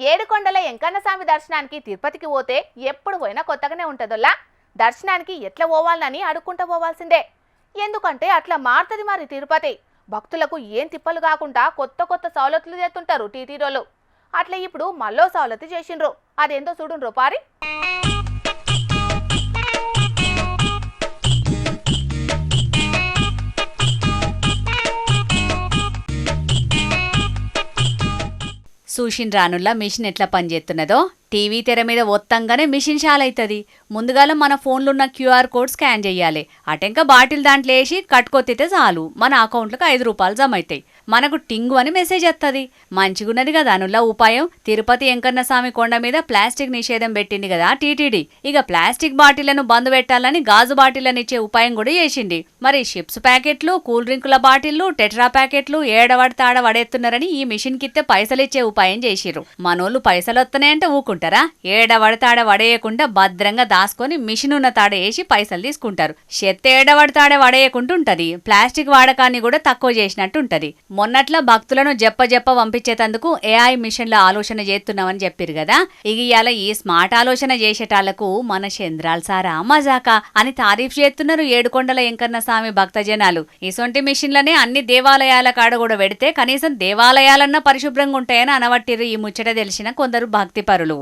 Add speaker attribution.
Speaker 1: ఏడుకొండల వెంకన్నస్వామి దర్శనానికి తిరుపతికి పోతే ఎప్పుడు పోయినా కొత్తగానే ఉంటుందోలా. దర్శనానికి ఎట్లా పోవాలని అడుక్కుంటూ పోవాల్సిందే. ఎందుకంటే అట్లా మారుతుంది మరి తిరుపతి. భక్తులకు ఏం తిప్పలు కాకుండా కొత్త కొత్త సౌలతులు చేస్తుంటారు టీటీడీలు. అట్లా ఇప్పుడు మళ్ళో సౌలతి చేసిండ్రు. అదేందో చూడుండ్రు పారి.
Speaker 2: సూషిన్ రానుల్లా మిషన్ ఎట్లా పనిచేస్తున్నదో టీవీ తెర మీద ఒత్తంగానే మిషన్ చాలవుతుంది. ముందుగాల మన ఫోన్లో ఉన్న క్యూఆర్ కోడ్ స్కాన్ చేయాలి. అటెంక బాటిల్ దాంట్లో వేసి కట్టుకొత్తితే చాలు మన అకౌంట్లకు 5 రూపాయలు జమ అవుతాయి. మనకు టింగు అని మెసేజ్ వస్తుంది. మంచిగున్నది కదా అనుల్లా ఉపాయం. తిరుపతి వెంకన్నస్వామి కొండ మీద ప్లాస్టిక్ నిషేధం పెట్టింది కదా టీటీడీ. ఇక ప్లాస్టిక్ బాటిళ్లను బంద్ పెట్టాలని గాజు బాటిళ్లను ఇచ్చే ఉపాయం కూడా చేసింది. మరి చిప్స్ ప్యాకెట్లు, కూల్ డ్రింకుల బాటిళ్లు, టెట్రా ప్యాకెట్లు ఏడవడితే ఆడ వడేస్తున్నారని ఈ మిషన్ కిత్తే పైసలు ఇచ్చే ఉపాయం చేసిర్రు. మనోళ్ళు పైసలు వస్తున్నాయంటే ఊకుంటారా? ఏడవడతాడ వడేయకుండా భద్రంగా దాసుకొని మిషన్ ఉన్న తాడ వేసి పైసలు తీసుకుంటారు. చెత్త ఏడవడతాడ వడేయకుంటుంటది. ప్లాస్టిక్ వాడకాన్ని కూడా తక్కువ చేసినట్టు ఉంటది. మొన్నట్లా భక్తులను జప్ప పంపించేటందుకు ఏఐ మిషన్ల ఆలోచన చేస్తున్నామని చెప్పారు కదా. ఇవాళ ఈ స్మార్ట్ ఆలోచన చేసేటాళ్లకు మన చంద్రాల్ సారా మజాకా అని తారీఫ్ చేస్తున్నారు ఏడుకొండల వెంకన్నస్వామి భక్త జనాలు. ఇసొంటి మిషన్లనే అన్ని దేవాలయాల కాడ కూడా పెడితే కనీసం దేవాలయాలన్నా పరిశుభ్రంగా ఉంటాయని అనవట్టిరు ఈ ముచ్చట తెలిసిన కొందరు భక్తి పరులు.